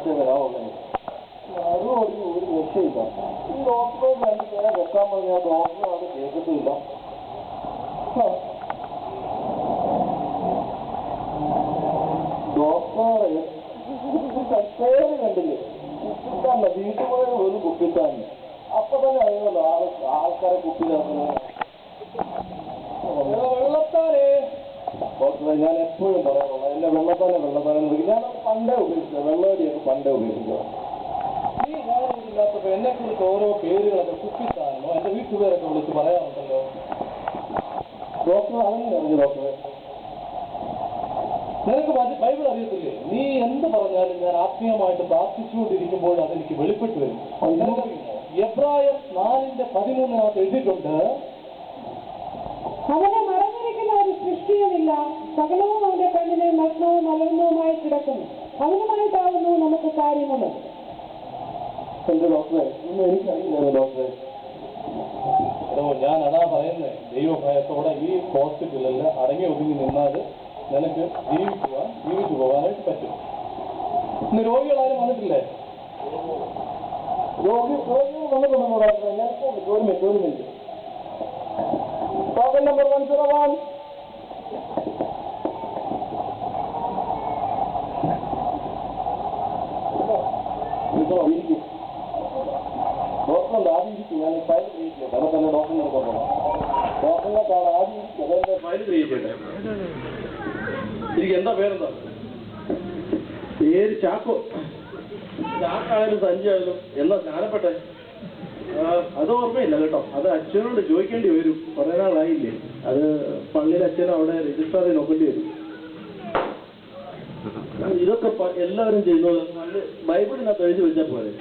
മാസത്തെ വരാവുള്ളത്. അതുകൊണ്ട് ഒരു രക്ഷയില്ല. ഈ ഡോക്ടറോട് 2 പേരെ വെക്കാൻ പറഞ്ഞാൽ ഡോക്ടർ അത് കേൾക്കത്തില്ല. ഡോക്ടറെ പേര് കണ്ടില്ലേ? കുപ്പിത്താണ്ട വീട്ടുപോയ ഒരു കുപ്പിത്താണ്ട്. അപ്പൊ തന്നെ അറിയുമല്ലോ ആൾക്കാരെ കുപ്പി ചേർക്കുന്നത്. വെള്ളത്താനെ ഡോക്ടറെ ഞാൻ എപ്പോഴും പറയാറുള്ളൂ, എന്നെ വെള്ളത്താനെ ഞാൻ പണ്ടേ ഉപയോഗിച്ചത്, വെള്ളമടിയൊക്കെ പണ്ടേ ഉപയോഗിക്കുക. ഈ ഞാനില്ലാത്തപ്പോ എന്നെ കുറിച്ച് ഓരോ പേരുകളൊക്കെ കുപ്പിത്താനോ എന്റെ വീട്ടുപേരൊക്കെ വിളിച്ച് പറയാറുണ്ടല്ലോ. ഡോക്ടർ അങ്ങനെ അറിഞ്ഞു ഡോക്ടറെ? നിനക്ക് ബൈബിൾ അറിയത്തില്ലേ? നീ എന്ത് പറഞ്ഞാലും ഞാൻ ആത്മീയമായിട്ട് പ്രാർത്ഥിച്ചുകൊണ്ടിരിക്കുമ്പോൾ അതെനിക്ക് വെളിപ്പെട്ട് വരും. എബ്രായർ 4:13 എഴുതിയിട്ടുണ്ട്, അവനെ മറഞ്ഞിരിക്കുന്ന ഒരു സൃഷ്ടിയുമില്ല, സകലവും അവന്റെ കണ്ണിനെ നഗ്നവും അലർന്നവുമായി കിടക്കുന്നു, അവനുമായിട്ടാവുന്നു നമുക്ക് കാര്യമുള്ളത്. എന്റെ ഡോക്ടറെ എനിക്കറിയില്ല ഡോക്ടറെ. ഞാൻ അതാ പറയുന്നത്, ദൈവഭയത്തോടെ ഈ ഹോസ്പിറ്റലിൽ അടങ്ങി ഒതുങ്ങി നിന്നാൽ നിനക്ക് ജീവിച്ചു പോകാനായിട്ട് പറ്റും. ഇന്ന് രോഗികളാരും വന്നിട്ടില്ലേ? രോഗികൾ വന്നിട്ടുണ്ടോ ഡോക്ടറെ? ഞാൻ ഒരു മിനിറ്റ്. Token number 101. ഡോക്ടറുണ്ട്, ആദ്യം ഇരിക്കും. ഞാൻ ഫയൽ ക്രിയേറ്റ് ചെയ്യട്ടെ. അതൊക്കെ തന്നെ ഡോക്ടറിനെ എടുക്കാൻ പോകണം. ഡോക്ടറിനെ കാണാൻ ആദ്യം ഇരിക്കും. അതെന്റെ ഫയൽ ക്രിയേറ്റ് ചെയ്യട്ടെ. എനിക്ക് എന്താ പേരെന്താ? പേര് ചാക്കോ. ചാക്കായാലും സഞ്ചായാലും എന്താ ജ്ഞാനപ്പെട്ടെ? അത് ഓർമ്മയില്ല കേട്ടോ. അത് അച്ഛനോട് ചോദിക്കേണ്ടി വരും. കുറെ നാളായില്ലേ. അത് പള്ളിയിൽ അച്ഛൻ അവിടെ രജിസ്റ്റർ നോക്കേണ്ടി വരും. ഇതൊക്കെ എല്ലാവരും ചെയ്യുന്നത് ബൈബിളിനകത്ത് എഴുതി വെച്ചാൽ പോലെ.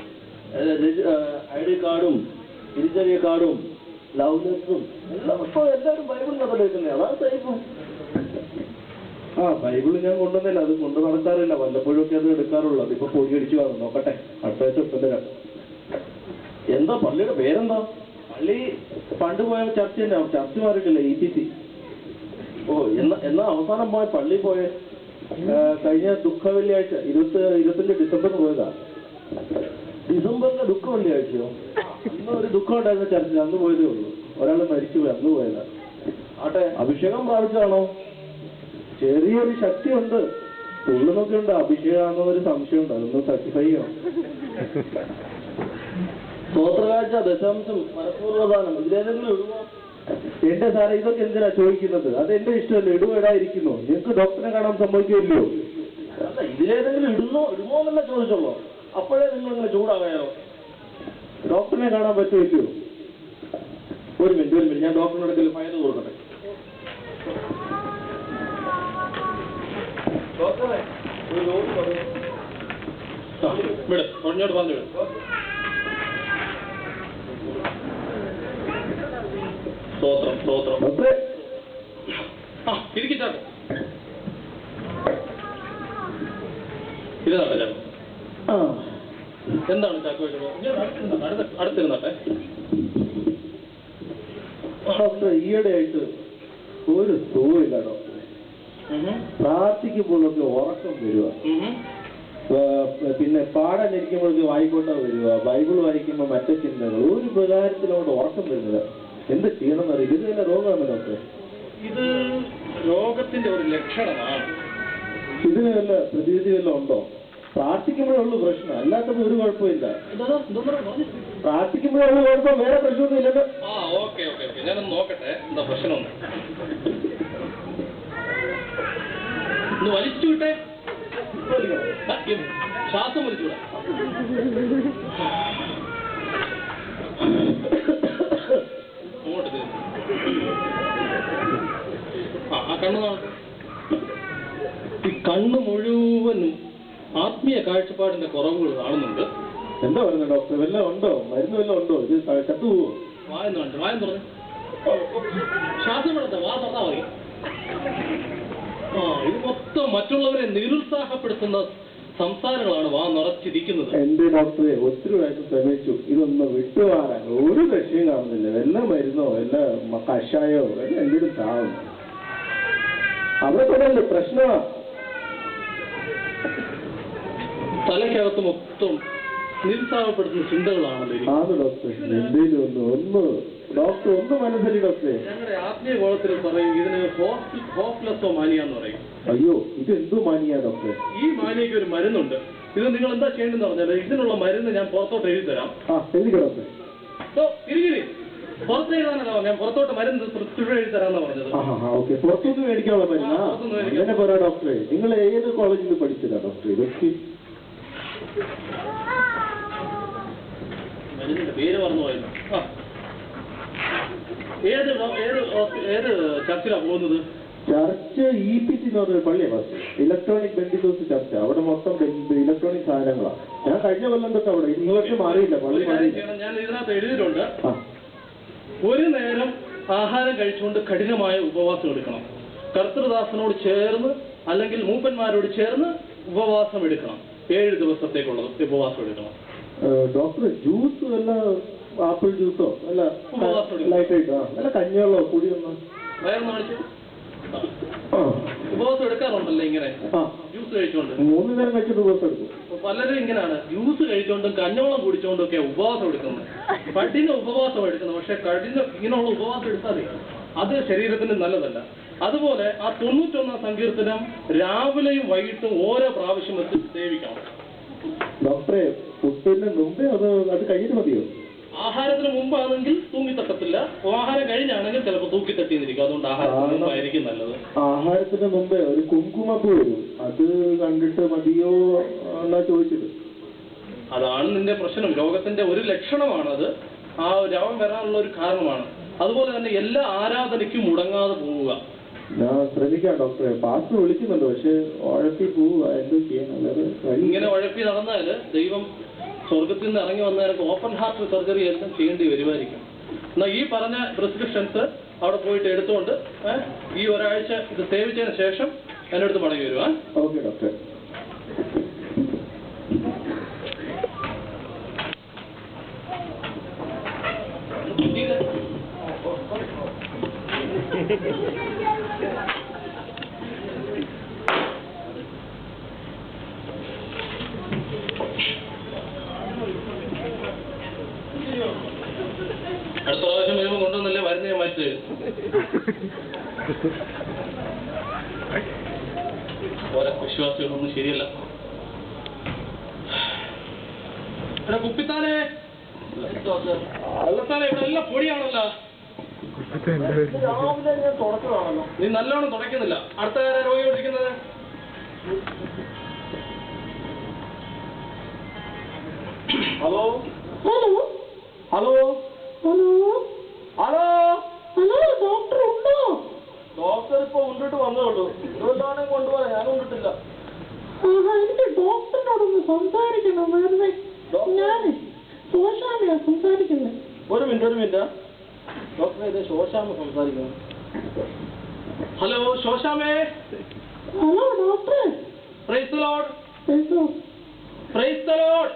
ID കാർഡും തിരിച്ചറിയ കാർഡും ലവ് ലെറ്ററും എല്ലാം ഇപ്പോൾ എല്ലാവരും ബൈബിളിനകത്ത് എഴുതുന്നത്. അതാണ് സേഫ്. ബൈബിള് ഞാൻ കൊണ്ടുവന്നില്ല, അത് കൊണ്ട് നടക്കാറില്ല. വല്ലപ്പോഴൊക്കെ അത് എടുക്കാറുള്ളൂ. അതിപ്പോ പൊടി അടിച്ചു കാണും. നോക്കട്ടെ, അടുത്ത ആഴ്ച ഒപ്പന്തരാം. എന്താ പള്ളിയുടെ പേരെന്താ? പള്ളി പണ്ട് പോയ ചർച്ച തന്നെ. ചർച്ച മാറിയിട്ടില്ല, EPC. എന്നാ അവസാനം പോയ പള്ളി പോയ കഴിഞ്ഞ ദുഃഖ വെള്ളിയാഴ്ച 25 ഡിസംബറിന് പോയതാ. ഡിസംബറിലെ ദുഃഖ വെള്ളിയാഴ്ചയോ? ഇന്ന് ഒരു ദുഃഖം ഉണ്ടായിരുന്ന ചർച്ചിൽ അന്ന് പോയതേ ഉള്ളൂ. ഒരാൾ മരിച്ചുപോയി, അന്ന് പോയതാ. ആട്ടെ, അഭിഷേകം പ്രാപിച്ചാണോ? ചെറിയൊരു ശക്തിയുണ്ട്, തുള്ളുന്നൊക്കെ ഉണ്ട്. അഭിഷേകമാണെന്നൊരു സംശയമുണ്ട്, അതൊന്ന് സർട്ടിഫൈ ചെയ്യണം. സ്തോത്രകാഴ്ച, ദശാംശം, മനഃപൂർവ്വദാനം, ഇതിലേതെങ്കിലും ഇടുമോ? എന്റെ സാറേ, ഇതൊക്കെ എന്തിനാ ചോദിക്കുന്നത്? അത് എന്റെ ഇഷ്ടമല്ലേ. ഇടുവേടായിരിക്കുന്നു. നിങ്ങൾക്ക് ഡോക്ടറെ കാണാൻ സംഭവിക്കില്ലയോ? അല്ല, ഇതിലേതെങ്കിലും ഇടുമോ എന്നല്ല ചോദിച്ചോളൂ. അപ്പോഴേ നിങ്ങൾ ഇങ്ങനെ ചൂടാകായോ? ഡോക്ടറിനെ കാണാൻ പറ്റുമല്ലോ. ഒരു മിനിറ്റ്, ഞാൻ ഡോക്ടറിന്റെ അടുക്കൽ ഫയൽ കൊടുക്കട്ടെ. ഡോക്ടറെ, ഒരു രോഗി പറഞ്ഞു. പറഞ്ഞോട് പറഞ്ഞു. സ്തോത്രം. ഇരിക്കിച്ചാട്ടോ. ഇതാണ് ചാക്കോ. എന്താണ് ചാക്കോ? അടുത്തിരുന്നട്ടെ. ഡോക്ടർ, ഈയിടെയായിട്ട് ഒരു സുഖമില്ല ഡോക്ടറെ. പ്രാർത്ഥിക്കുമ്പോഴൊക്കെ ഉറക്കം വരിക, പിന്നെ പാടാനിരിക്കുമ്പോഴൊക്കെ വായിക്കൊണ്ടാ വരിക, ബൈബിൾ വായിക്കുമ്പോൾ മറ്റേ ചിന്തകൾ, ഒരു പ്രകാരത്തിലോട്ട് ഉറക്കം വരുന്നത്. എന്ത് ചെയ്യണമെന്ന് അറിയില്ല. ഇത് തന്നെ രോഗമാണ് ഡോക്ടറെ. ഇത് രോഗത്തിന്റെ ഒരു ലക്ഷണമാണ്. ഇതിന് വല്ല പ്രതിവിധി വല്ലതും ഉണ്ടോ? പ്രാർത്ഥിക്കുമ്പോഴേ ഉള്ളൂ പ്രശ്നം, അല്ലാത്തപ്പോൾ ഒരു കുഴപ്പമില്ല. പ്രാർത്ഥിക്കുമ്പോഴേ ഉള്ളൂ കുഴപ്പം, വേറെ പ്രശ്നമൊന്നും ഇല്ലല്ലോ. ഓക്കെ, ഞാനൊന്ന് നോക്കട്ടെ എന്താ പ്രശ്നം. ഒന്ന് വലിച്ചു വിട്ടെ, ശ്വാസം വലിച്ചുവിടാ. ഈ കണ്ണ് മുഴുവനും ആത്മീയ കാഴ്ചപ്പാടിന്റെ കുറവുകൾ കാണുന്നുണ്ട്. എന്താ പറയുന്നത് ഡോക്ടർ? വല്ലതും ഉണ്ടോ? മരുന്ന് വല്ലതും ഉണ്ടോ? ഇത് ചത്തുപോവോ? വായം തുറന്ന് ശ്വാസം എടുത്ത വാ തുറന്നാ മതി. ഇത് മൊത്തം മറ്റുള്ളവരെ നിരുത്സാഹപ്പെടുത്തുന്ന സംസാരങ്ങളാണ് വാ നിറച്ചിരിക്കുന്നത്. എന്റെ ഡോക്ടറെ, ഒത്തിരി പ്രാവശ്യം ശ്രമിച്ചു. ഇതൊന്ന് വിട്ടുമാറാൻ ഒരു ലക്ഷ്യം കാണുന്നില്ല. വല്ല മരുന്നോ വല്ല കഷായോ വല്ല എന്തെങ്കിലും കാണുന്നു. അവിടെ തന്നെ പ്രശ്നമാണ്. തലയ്ക്കകത്ത് മൊത്തം നിരുത്സാഹപ്പെടുത്തുന്ന ചിന്തകളാണല്ലോ ആണ് ഡോക്ടർ. എന്തേലും ഡോക്ടർ ഒന്ന് മനസ്സിലായി ഡോക്ടറെ. ഞങ്ങളുടെ ആത്മീയ കോളത്തിൽ പറയും ഇതിന് ഹോപ്പ്ലെസ്സോ മാനിയ എന്ന് പറയും. അയ്യോ, ഇത് എന്തോ മാനിയ ഡോക്ടറെ? ഈ മാനിയക്ക് ഒരു മരുന്നുണ്ട്. ഇത് നിങ്ങൾ എന്താ ചെയ്യേണ്ടതെന്ന് പറഞ്ഞാൽ ഇതിനുള്ള മരുന്ന് ഞാൻ പുറത്തോട്ട് എഴുതി തരാം. എഴുതി ഡോക്ടറെ. പുറത്ത് എഴുതാനല്ല, ഞാൻ പുറത്തോട്ട് മരുന്ന് പ്രിസ്ക്രിപ്ഷൻ എഴുതി തരാമെന്നാ പറഞ്ഞത്. ഓക്കെ, പുറത്തുനിന്ന് മേടിക്കാനുള്ള മരുന്നാ? അങ്ങനെ പറയാ ഡോക്ടറെ. നിങ്ങൾ ഏത് കോളേജിൽ പഠിച്ചതാ ഡോക്ടർ ഇതൊക്കെ? മരുന്നിന്റെ പേര് പറഞ്ഞു പോയത്. ഏത് ചർച്ചിലാ പോകുന്നത്? ചർച്ച് EPC എന്ന് പറഞ്ഞൊരു പള്ളിയാണ് ഫസ്റ്റ്, ഇലക്ട്രോണിക് ബെന്തിക്കോസ് ചർച്ച്. അവിടെ മൊത്തം ഇലക്ട്രോണിക് സാധനങ്ങളാണ്. ഞാൻ കഴിഞ്ഞ കൊല്ലം തൊട്ട് അവിടെ, ഈ വർഷം മാറിയില്ല, പള്ളി മാറിയില്ല. ഞാൻ ഇതിനകത്ത് എഴുതിയിട്ടുണ്ട്, ഒരു നേരം ആഹാരം കഴിച്ചുകൊണ്ട് കഠിനമായ ഉപവാസം എടുക്കണം. കർത്തൃദാസനോട് ചേർന്ന് അല്ലെങ്കിൽ മൂപ്പന്മാരോട് ചേർന്ന് ഉപവാസം എടുക്കണം. 7 ദിവസത്തേക്കുള്ളത് ഉപവാസം എടുക്കണം. ഡോക്ടർ ജ്യൂസ് വല്ല ആപ്പിൾ ജ്യൂസോ അല്ല ലൈറ്റ് ആയിട്ടോ അല്ല കഞ്ഞിവെള്ളോ കുടിയൊന്നും വയറൊന്ന് കാണിച്ചു. ഉപവാസം എടുക്കാറുണ്ടല്ലോ ഇങ്ങനെ ജ്യൂസ് കഴിച്ചോണ്ട്. 3 നേരം കഴിച്ചിട്ട് ഉപവാസം എടുക്കും. പലരും ഇങ്ങനെയാണ്, ജ്യൂസ് കഴിച്ചോണ്ടും കഞ്ഞവെള്ളം കുടിച്ചോണ്ടും ഒക്കെ ഉപവാസം എടുക്കുന്നത്. കഠിന ഉപവാസം എടുക്കുന്നത്. പക്ഷെ ഇങ്ങനെയുള്ള ഉപവാസം എടുത്താൽ അത് ശരീരത്തിന് നല്ലതല്ല. അതുപോലെ ആ 91 സങ്കീർത്തനം രാവിലെയും വൈകിട്ടും ഓരോ പ്രാവശ്യം വെച്ച് സേവിക്കണം. ഡോക്ടറെ, ഫുഡിന് മുമ്പേ അത് കഴിഞ്ഞിട്ട് മതിയോ? ആഹാരത്തിന് മുമ്പാണെങ്കിൽ തൂങ്ങിത്തട്ടത്തില്ല, ആഹാരം കഴിഞ്ഞാണെങ്കിൽ ചിലപ്പോൾ തൂക്കിത്തട്ടിന്നിരിക്കും. അതുകൊണ്ട് ആഹാരത്തിന് മുമ്പായിരിക്കും നല്ലത്. ആഹാരത്തിന് മുമ്പേ ഒരു കുങ്കുമപ്പൂ വരും, അത് കണ്ടിട്ട് മതിയോ എന്നാ ചോദിച്ചത്. അതാണ് നിന്റെ പ്രശ്നം. രോഗത്തിന്റെ ഒരു ലക്ഷണമാണത്. ആ രോഗം വരാനുള്ള ഒരു കാരണമാണ്. അതുപോലെ തന്നെ എല്ലാ ആരാധനയ്ക്കും മുടങ്ങാതെ പോവുക. ഞാൻ ശ്രമിക്കാം ഡോക്ടറെ. പാസ്റ്റർ വിളിക്കുന്നുണ്ട്, പക്ഷെ ഉഴപ്പി പോവുക. എന്തോ ചെയ്യണം? ഇങ്ങനെ ഉഴപ്പി നടന്നാല് ദൈവം സ്വർഗത്തിൽ നിന്ന് ഇറങ്ങി വന്നവർക്ക് ഓപ്പൺ ഹാർട്ട് സർജറി എല്ലാം ചെയ്യേണ്ടി വരുമായിരിക്കും. എന്നാൽ ഈ പറഞ്ഞ പ്രിസ്ക്രിപ്ഷൻസ് അവിടെ പോയിട്ട് എടുത്തുകൊണ്ട് ഈ ഒരാഴ്ച ഇത് സേവിച്ചതിന് ശേഷം എൻ്റെ അടുത്ത് മടങ്ങി വരുവാ. Okay doctor. അടുത്ത പ്രാവശ്യം വരുമ്പോൾ കൊണ്ടുവന്നല്ലേ മരുന്ന് ഞാൻ മാറ്റി തരും. ഓരോ വിശ്വാസികളൊന്നും ശരിയല്ല. ഇവിടെ കുപ്പിത്താനെ അല്ലത്താനെ ഇവിടെ എല്ലാം പൊടിയാണല്ലോ. രാവിലെ ഞാൻ തുടക്കമാണല്ലോ. നീ നല്ലോണം തുടയ്ക്കുന്നില്ല. അടുത്ത കാര്യം രോഗിയോടിരിക്കുന്നത്. Hello hello hello hello hello hello, doctor ഉണ്ടോ? ഡോക്ടർ ഇപ്പൊ ഉണ്ടിട്ട് വന്നോളൂ. ഇതുകൊണ്ടാണ് കൊണ്ടുപോകാൻ. ഞാൻ ഉണ്ടിട്ടില്ല. എനിക്ക് ഡോക്ടറിനോടൊന്ന് സംസാരിക്കണം. വെറുതെ ഞാൻ ശോശാമയാ സംസാരിക്കുന്നത്. ഒരു മിനിറ്റ്. ഡോക്ടറെ, ഇത് ശോശാമ സംസാരിക്കുന്നു. ഹലോ ശോശാമേ. Hello doctor. Praise the Lord. Praise the Lord.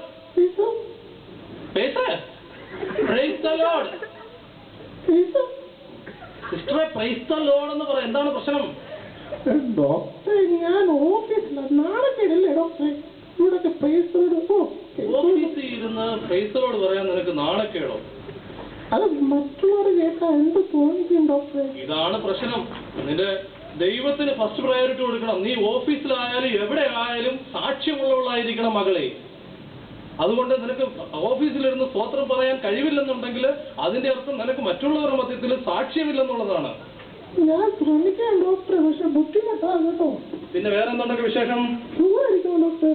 സിസ്റ്ററെ, പ്രൈസ് ദി ലോർഡ് എന്ന് പറ. എന്താണ് പ്രശ്നം? ഡോക്ടറെ, ഞാൻ ഓഫീസിലാണ്. നാളെ കേടല്ലേ ഡോക്ടറെ? ഇവിടെ പ്രൈസ് ഓഫീസിൽ ഇരുന്ന് പ്രൈസ് ദി ലോർഡ് പറയാൻ നിനക്ക് നാണക്കേടോ? അത് മറ്റുള്ളവർ കേട്ടാ എന്ത് തോന്നിക്കും ഡോക്ടറെ? ഇതാണ് പ്രശ്നം. നിന്റെ ദൈവത്തിന് ഫസ്റ്റ് പ്രയോറിറ്റി കൊടുക്കണം. നീ ഓഫീസിലായാലും എവിടെ ആയാലും സാക്ഷ്യമുള്ളവളായിരിക്കണം മകളെ. അതുകൊണ്ട് നിനക്ക് ഓഫീസിലിരുന്ന് സ്തോത്രം പറയാൻ കഴിവില്ലെന്നുണ്ടെങ്കിൽ അതിന്റെ അർത്ഥം നിനക്ക് മറ്റുള്ളവരുടെ മധ്യത്തിൽ സാക്ഷ്യമില്ലെന്നുള്ളതാണ്. ഞാൻ ശ്രമിക്കാം ഡോക്ടറെ, പക്ഷെ ബുദ്ധിമുട്ടാണ് കേട്ടോ. പിന്നെ വേറെ എന്തുണ്ടെങ്കിൽ വിശേഷം? സുഖമായിരിക്കും ഡോക്ടർ.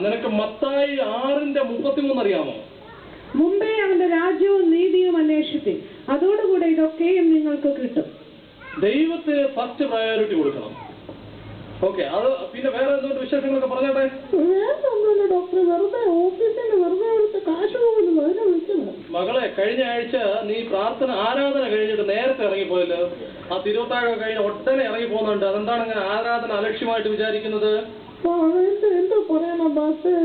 നിനക്ക് മത്തായി 6:33 അറിയാമോ? മുമ്പേ അവന്റെ രാജ്യവും നീതിയും അന്വേഷിപ്പിൻ, അതോടുകൂടെ ഇതൊക്കെയും നിങ്ങൾക്ക് കിട്ടും. ദൈവത്തിന് ഫസ്റ്റ് പ്രയോറിറ്റി കൊടുക്കണം. ഓക്കെ, അത് പിന്നെ വേറെ എന്തുകൊണ്ട് വിശേഷങ്ങളൊക്കെ പറഞ്ഞോട്ടെ. വേറെ ഒന്നുമില്ല ഡോക്ടർ, വെറുതെ ഓഫീസിൽ വെറുതെ എടുത്ത് കാശ് പോകുന്നു, അതിനെ വിളിക്കുന്നത്. മകളെ, കഴിഞ്ഞ ആഴ്ച നീ ആരാധന കഴിഞ്ഞിട്ട് നേരത്തെ ഇറങ്ങിപ്പോയല്ലോ. ആ തിരുവത്താഴം കഴിഞ്ഞ് ഒട്ടനെ ഇറങ്ങി പോകുന്നുണ്ട്. അതെന്താണ് ഇങ്ങനെ ആരാധന അലക്ഷ്യമായിട്ട് വിചാരിക്കുന്നത്? എന്തോ പറയാനാ ബാസ്,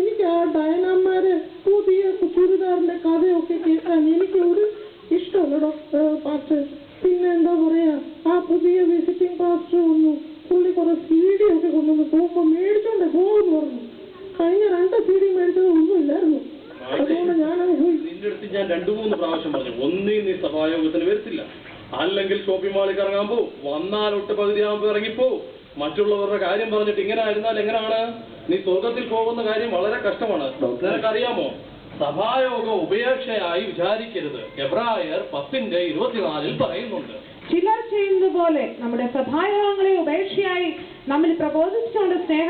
എനിക്ക് ആ ഡയനാമാര് പുതിയ ചുരിദാറിന്റെ കഥയൊക്കെ കേൾക്കാൻ എനിക്ക് ഒരു ഇഷ്ടമല്ല ഡോക്ടർ പാസ്റ്റർ. പിന്നെ എന്താ പറയാ, ആ പുതിയ വിസിറ്റിംഗ് പാസ്റ്റർ വന്നു, പുള്ളി കുറെ CD ഒക്കെ കൊണ്ടുവന്ന് പോകുമ്പോ മേടിച്ചോണ്ടേ പോകുന്നു പറഞ്ഞു. 3 പ്രാവശ്യം പറഞ്ഞു, ഒന്നീ നീ സഭായോഗത്തിന് വരത്തില്ല, അല്ലെങ്കിൽ ഷോപ്പിംഗ് മാളിൽ ഇറങ്ങാൻ പോ, വന്നാൽ ഒട്ട് പകുതിയാകുമ്പോൾ ഇറങ്ങിപ്പോ, മറ്റുള്ളവരുടെ കാര്യം പറഞ്ഞിട്ട് ഇങ്ങനെ ആയിരുന്നാൽ എങ്ങനെയാണ്? നീ സ്വർഗത്തിൽ പോകുന്ന കാര്യം വളരെ കഷ്ടമാണ്. നിനക്കറിയാമോ, സഭായോഗം ഉപേക്ഷയായി വിചാരിക്കരുത്. എബ്രായർ 10:24 പറയുന്നുണ്ട്. ചിലർ ചെയ്യുന്നത് പോലെ നമ്മുടെ സഭായോഗങ്ങളെ ഉപേക്ഷയായി നമ്മൾ പ്രബോധിച്ചുകൊണ്ട് സ്നേഹം